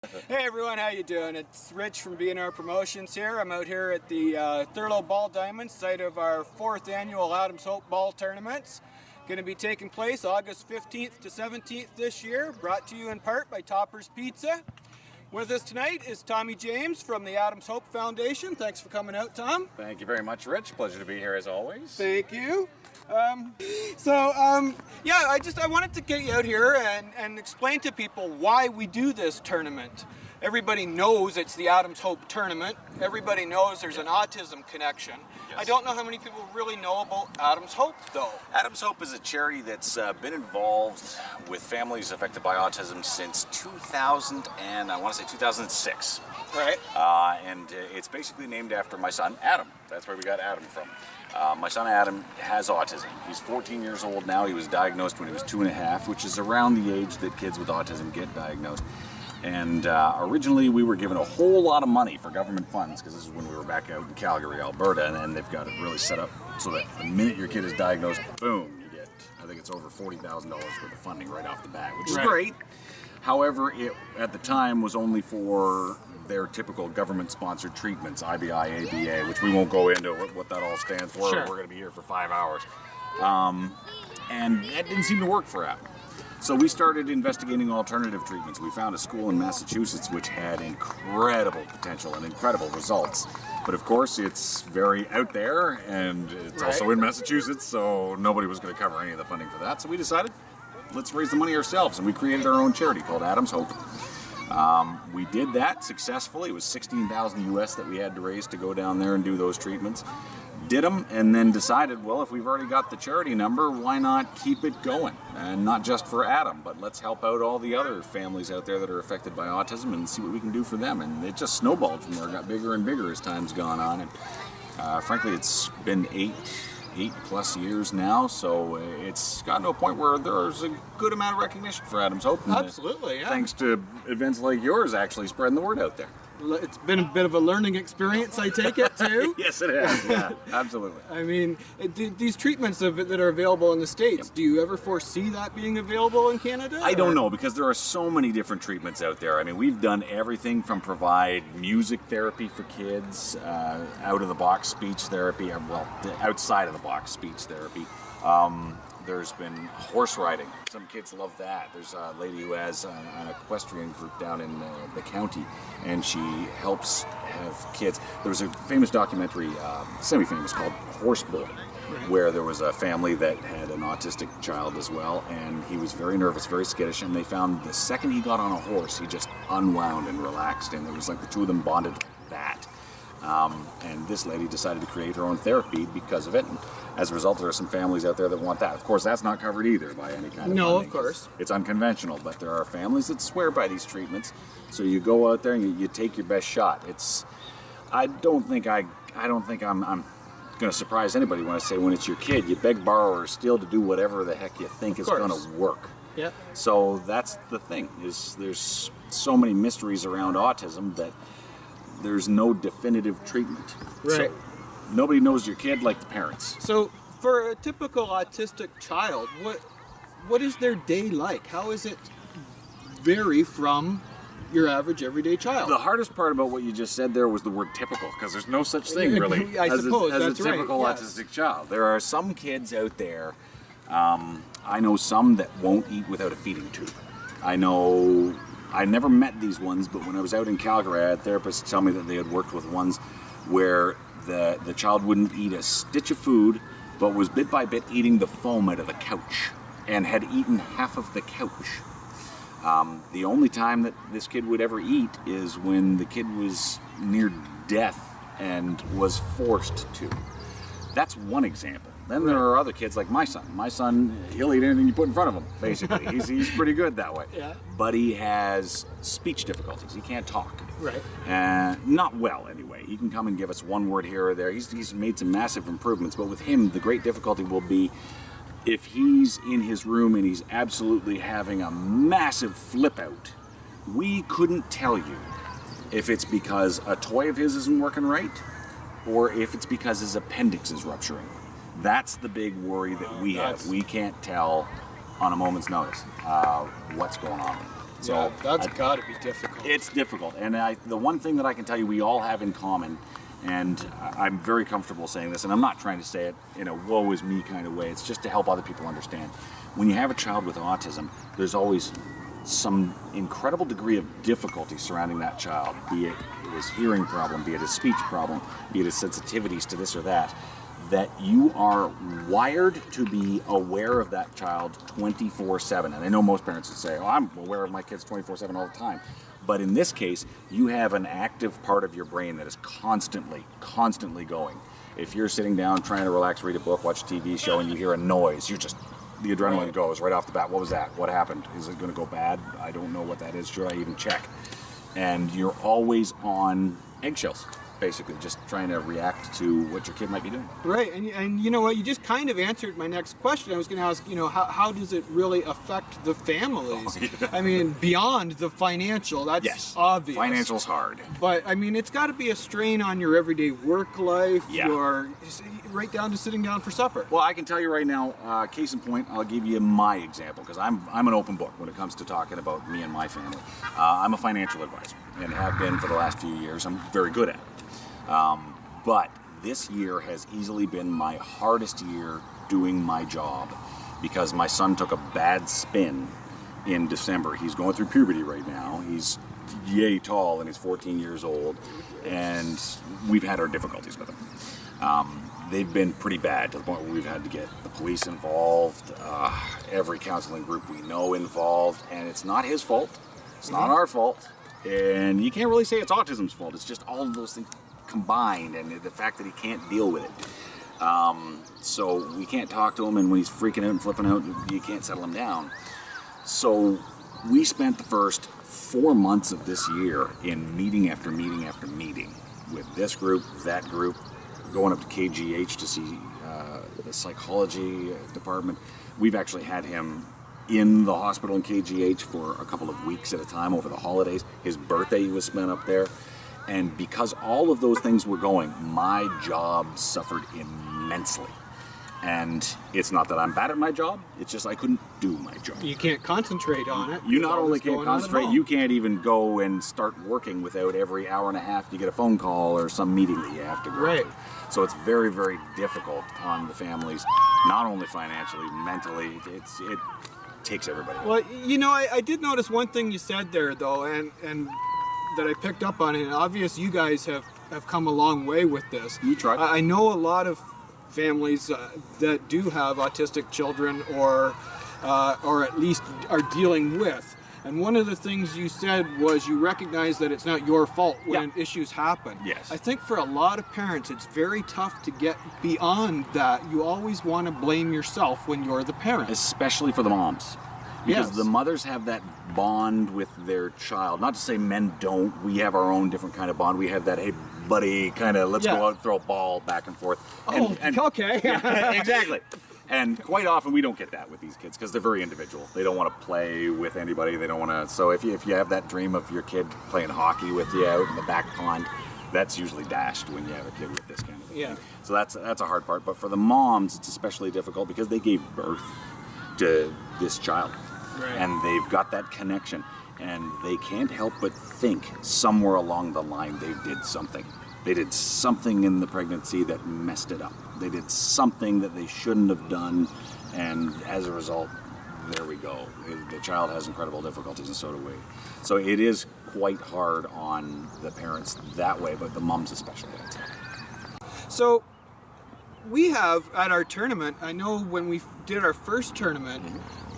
Hey everyone, how you doing? It's Rich from B&R Promotions here. I'm out here at the Thurlow Ball Diamonds, site of our 4th annual Adams Hope Ball Tournaments. Going to be taking place August 15th to 17th this year, brought to you in part by Topper's Pizza. With us tonight is Tommy James from the Adams Hope Foundation. Thanks for coming out, Tom. Thank you very much, Rich. Pleasure to be here as always. Thank you. I wanted to get you out here and explain to people why we do this tournament. Everybody knows it's the Adams Hope Tournament. Everybody knows there's an autism connection. Yes. I don't know how many people really know about Adams Hope, though. Adams Hope is a charity that's been involved with families affected by autism since 2006. Right. It's basically named after my son, Adam. That's where we got Adam from. My son Adam has autism. He's 14 years old now. He was diagnosed when he was 2.5, which is around the age that kids with autism get diagnosed. And originally we were given a whole lot of money for government funds, because this is when we were back out in Calgary, Alberta, and they've got it really set up so that the minute your kid is diagnosed, boom, you get, I think it's over $40,000 worth of funding right off the bat, which is great. However, it at the time was only for their typical government-sponsored treatments, IBI, ABA, which we won't go into what that all stands for. Sure. We're going to be here for 5 hours. And that didn't seem to work for Adam. So we started investigating alternative treatments. We found a school in Massachusetts which had incredible potential and incredible results. But of course, it's very out there, and it's also in Massachusetts, so nobody was going to cover any of the funding for that. So we decided, let's raise the money ourselves, and we created our own charity called Adams Hope. We did that successfully. It was $16,000 US that we had to raise to go down there and do those treatments. Did them, and then decided, well, if we've already got the charity number, why not keep it going? And not just for Adam, but let's help out all the other families out there that are affected by autism and see what we can do for them. And it just snowballed from there, got bigger and bigger as time's gone on. And frankly, it's been eight plus years now, so it's gotten to a point where there's a good amount of recognition for Adams Hope. Absolutely, yeah. Thanks to events like yours actually spreading the word out there. It's been a bit of a learning experience, I take it, too. Yes, it has. Yeah, absolutely. I mean, these treatments that are available in the States, do you ever foresee that being available in Canada? I don't know, because there are so many different treatments out there. I mean, we've done everything from provide music therapy for kids, out-of-the-box speech therapy, outside-of-the-box speech therapy. There's been horse riding. Some kids love that. There's a lady who has an equestrian group down in the county, and she helps have kids. There was a famous documentary, semi-famous, called Horse Boy, where there was a family that had an autistic child as well, and he was very nervous, very skittish, and they found the second he got on a horse, he just unwound and relaxed, and it was like the two of them bonded like that. And this lady decided to create her own therapy because of it. And as a result, there are some families out there that want that. Of course, that's not covered either by any kind of funding. Of course. It's unconventional, but there are families that swear by these treatments. So you go out there and you take your best shot. I don't think I'm going to surprise anybody when I say when it's your kid, you beg, borrow, or steal to do whatever the heck you think is going to work. Yeah. So that's the thing, is there's so many mysteries around autism that there's no definitive treatment. Right. So nobody knows your kid like the parents. So for a typical autistic child, what is their day like? How is it vary from your average everyday child? The hardest part about what you just said there was the word typical, because there's no such thing really I suppose as that's a typical right, autistic child. There are some kids out there, I know some that won't eat without a feeding tube. I never met these ones, but when I was out in Calgary, I had therapists tell me that they had worked with ones where the child wouldn't eat a stitch of food, but was bit by bit eating the foam out of the couch, and had eaten half of the couch. The only time that this kid would ever eat is when the kid was near death and was forced to. That's one example. Then there are other kids like my son. My son, he'll eat anything you put in front of him, basically. He's pretty good that way. Yeah. But he has speech difficulties. He can't talk. Right. Not well, anyway. He can come and give us one word here or there. He's made some massive improvements, but with him, the great difficulty will be if he's in his room and he's absolutely having a massive flip out. We couldn't tell you if it's because a toy of his isn't working right or if it's because his appendix is rupturing. That's the big worry that we have. We can't tell on a moment's notice what's going on. So Yeah, that's got to be difficult. it's difficult. And the one thing that I can tell you we all have in common, and I'm very comfortable saying this, and I'm not trying to say it in a woe is me kind of way, it's just to help other people understand. When you have a child with autism, there's always some incredible degree of difficulty surrounding that child, be it his hearing problem, be it his speech problem, be it his sensitivities to this or that you are wired to be aware of that child 24/7. And I know most parents would say, oh, I'm aware of my kids 24/7 all the time. But in this case, you have an active part of your brain that is constantly going. If you're sitting down trying to relax, read a book, watch a TV show, and you hear a noise, the adrenaline goes right off the bat. What was that? What happened? Is it going to go bad? I don't know what that is. Should I even check? And you're always on eggshells, basically, just trying to react to what your kid might be doing. Right, and you know what? You just kind of answered my next question. I was going to ask, how does it really affect the families? I mean, beyond the financial, that's obvious. Financial's hard. But I mean, it's got to be a strain on your everyday work life. Yeah. Your right down to sitting down for supper. Well, I can tell you right now, case in point, I'll give you my example, because I'm an open book when it comes to talking about me and my family. I'm a financial advisor and have been for the last few years. I'm very good at it. But this year has easily been my hardest year doing my job because my son took a bad spin in December. He's going through puberty right now. He's yay tall and he's 14 years old, and we've had our difficulties with him. They've been pretty bad to the point where we've had to get the police involved, every counseling group we know involved, and it's not his fault. It's not our fault. And you can't really say it's autism's fault. It's just all of those things combined, and the fact that he can't deal with it. So we can't talk to him, and when he's freaking out and flipping out, you can't settle him down. So we spent the first 4 months of this year in meeting after meeting after meeting with this group, that group, going up to KGH to see the psychology department. We've actually had him in the hospital in KGH for a couple of weeks at a time over the holidays. His birthday was spent up there. And because all of those things were going, my job suffered immensely. And it's not that I'm bad at my job, it's just I couldn't do my job. You can't concentrate on it. You not only can't concentrate, you can't even go and start working without every hour and a half you get a phone call or some meeting that you have to go to. So it's very, very difficult on the families, not only financially, mentally, it takes everybody. Well, I did notice one thing you said there, though, and that I picked up on, and obvious you guys have come a long way with this. You tried. I know a lot of families that do have autistic children or at least are dealing with. And one of the things you said was you recognize that it's not your fault when issues happen. Yes. I think for a lot of parents, it's very tough to get beyond that. You always want to blame yourself when you're the parent. Especially for the moms. Because the mothers have that bond with their child. Not to say men don't. We have our own different kind of bond. We have that, hey, buddy, kind of, let's go out and throw a ball back and forth. Okay. Yeah, exactly. And quite often we don't get that with these kids because they're very individual. They don't want to play with anybody. They don't want to. So if you have that dream of your kid playing hockey with you out in the back pond, that's usually dashed when you have a kid with this kind of thing. Yeah. So that's a hard part. But for the moms, it's especially difficult because they gave birth to this child. Right. And they've got that connection. And they can't help but think somewhere along the line they did something. They did something in the pregnancy that messed it up. They did something that they shouldn't have done, and as a result, there we go. The child has incredible difficulties, and so do we. So it is quite hard on the parents that way, but the moms especially, I'd say. So we have at our tournament, I know when we did our first tournament,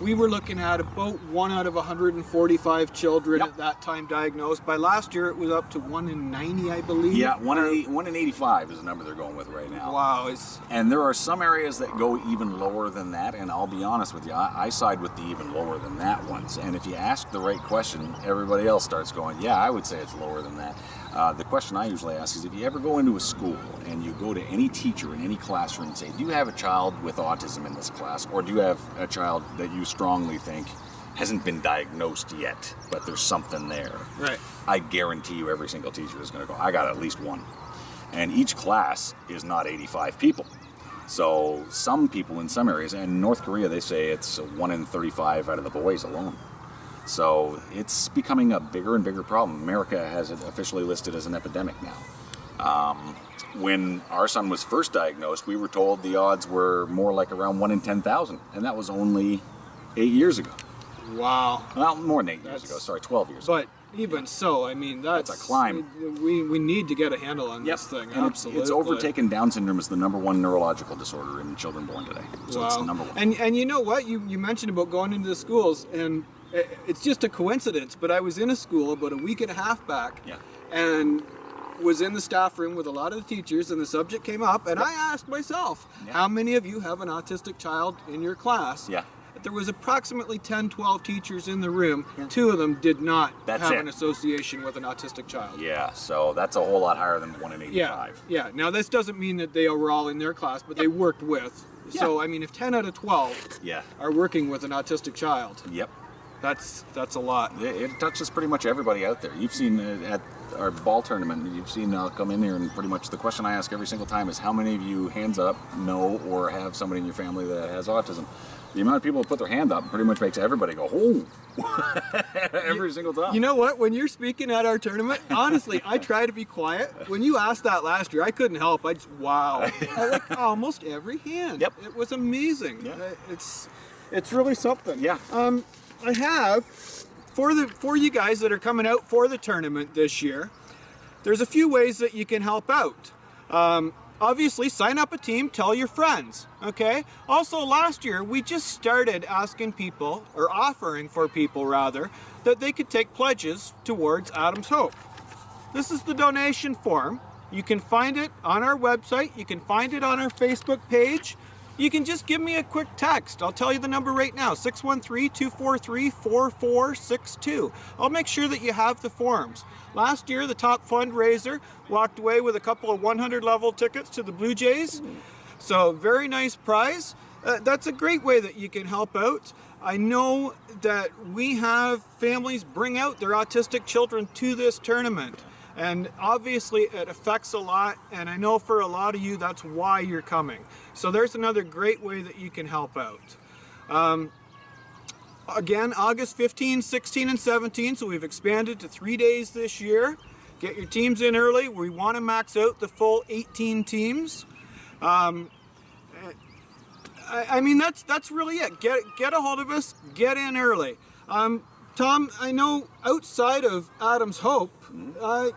we were looking at about 1 out of 145 children at that time diagnosed. By last year, it was up to 1 in 90, I believe. Yeah, 1 in 85 is the number they're going with right now. Wow. And there are some areas that go even lower than that, and I'll be honest with you, I side with the even lower than that ones. And if you ask the right question, everybody else starts going, yeah, I would say it's lower than that. The question I usually ask is if you ever go into a school and you go to any teacher in any classroom and say, do you have a child with autism in this class, or do you have a child that you strongly think hasn't been diagnosed yet, but there's something there? Right. I guarantee you every single teacher is going to go, I got at least one. And each class is not 85 people. So some people in some areas, and in North Korea they say it's 1 in 35 out of the boys alone. So it's becoming a bigger and bigger problem. America has it officially listed as an epidemic now. When our son was first diagnosed, we were told the odds were more like around 1 in 10,000, and that was only 8 years ago. Wow. Well, more than 8 years ago. Sorry, 12 years ago. But even so, I mean, that's a climb. We need to get a handle on this thing. And Absolutely. it's overtaken Down syndrome as the #1 neurological disorder in children born today. So it's Wow. the #1. And you know what? You mentioned about going into the schools, and it's just a coincidence, but I was in a school about a week and a half back, Yeah. and was in the staff room with a lot of the teachers, and the subject came up, and I asked myself, how many of you have an autistic child in your class? Yeah. There was approximately 10, 12 teachers in the room. 2 of them did not have an association with an autistic child. Yeah, so that's a whole lot higher than 1 in 85. Yeah. Now, this doesn't mean that they were all in their class, but they worked with. So, I mean, if 10 out of 12 are working with an autistic child, Yep. that's a lot. It touches pretty much everybody out there. You've seen at our ball tournament, you've seen come in here, and pretty much the question I ask every single time is how many of you, hands up, know or have somebody in your family that has autism? The amount of people that put their hand up pretty much makes everybody go, oh, every single time. You know what? When you're speaking at our tournament, honestly, I try to be quiet. When you asked that last year, I couldn't help. I just, wow. I like almost every hand. Yep. It was amazing. Yeah. It's really something. Yeah. I have, for you guys that are coming out for the tournament this year, there's a few ways that you can help out. Obviously, sign up a team, tell your friends, okay? Also, last year, we just started asking people, or offering for people rather, that they could take pledges towards Adams Hope. This is the donation form. You can find it on our website. You can find it on our Facebook page. You can just give me a quick text. I'll tell you the number right now, 613-243-4462. I'll make sure that you have the forms. Last year, the top fundraiser walked away with a couple of 100 level tickets to the Blue Jays. So very nice prize. That's a great way that you can help out. I know that we have families bring out their autistic children to this tournament. And obviously it affects a lot, and I know for a lot of you that's why you're coming. So there's another great way that you can help out. Again, August 15, 16, and 17, so we've expanded to 3 days this year. Get your teams in early. We want to max out the full 18 teams. I mean, that's really it. Get a hold of us, get in early. Tom, I know outside of Adams Hope,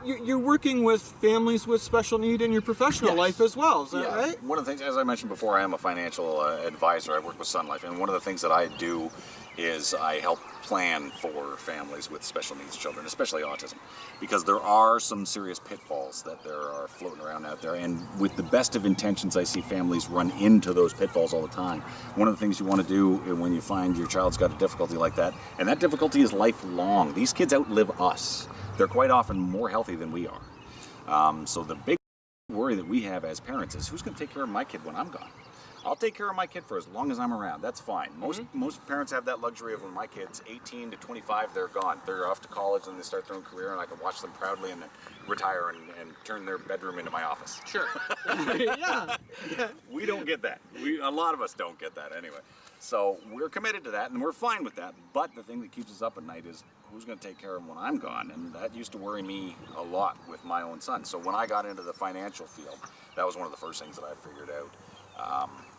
you're working with families with special need in your professional life as well, is that right? One of the things, as I mentioned before, I am a financial advisor. I work with Sun Life, and one of the things that I do is I help plan for families with special needs children, especially autism, because there are some serious pitfalls that there are floating around out there, and with the best of intentions, I see families run into those pitfalls all the time. One of the things you want to do when you find your child's got a difficulty like that, and that difficulty is lifelong. These kids outlive us. They're quite often more healthy than we are. So the big worry that we have as parents is, who's going to take care of my kid when I'm gone? I'll take care of my kid for as long as I'm around. That's fine. Most parents have that luxury of when my kid's 18 to 25, they're gone. They're off to college and they start their own career, and I can watch them proudly and retire and turn their bedroom into my office. Sure. Yeah. We don't get that. A lot of us don't get that anyway. So we're committed to that, and we're fine with that. But the thing that keeps us up at night is who's going to take care of him when I'm gone? And that used to worry me a lot with my own son. So when I got into the financial field, that was one of the first things that I figured out.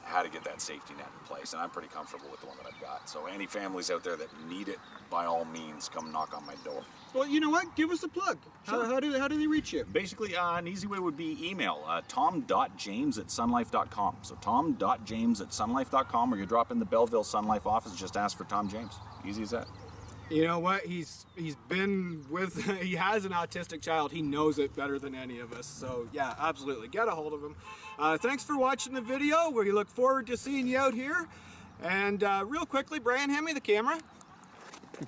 How to get that safety net in place, and I'm pretty comfortable with the one that I've got. So any families out there that need it, by all means, come knock on my door. Well, you know what? Give us a plug. Sure. How do they reach you? Basically, an easy way would be email, tom.james@sunlife.com. So tom.james@sunlife.com, or you drop in the Belleville Sun Life office, just ask for Tom James. Easy as that. You know what? He's been with, he has an autistic child. He knows it better than any of us. So yeah, absolutely. Get a hold of him. Thanks for watching the video. We look forward to seeing you out here. And real quickly, Brian, hand me the camera. You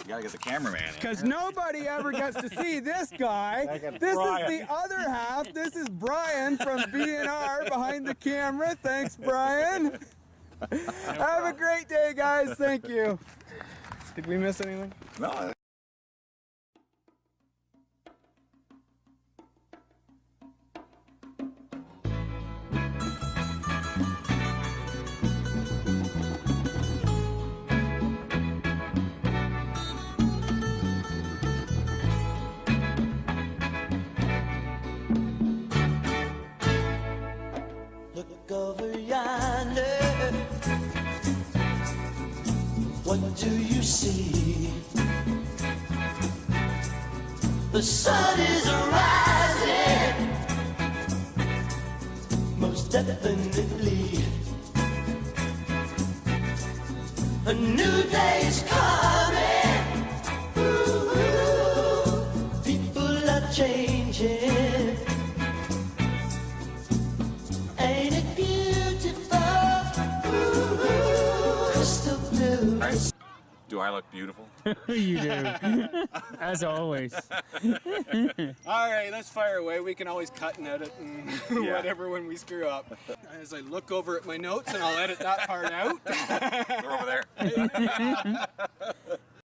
gotta get the cameraman in. Because nobody ever gets to see this guy. This is the other half. This is Brian from B&R behind the camera. Thanks, Brian. Have a great day, guys. Thank you. Did we miss anything? No. What do you see? The sun is rising, most definitely. A new day is coming. Ooh, people are changing. Ain't it beautiful? Ooh, crystal blue. Do I look beautiful? You do. As always. All right, let's fire away. We can always cut and edit and Yeah. whatever when we screw up. As I look over at my notes, and I'll edit that part out. They're over there.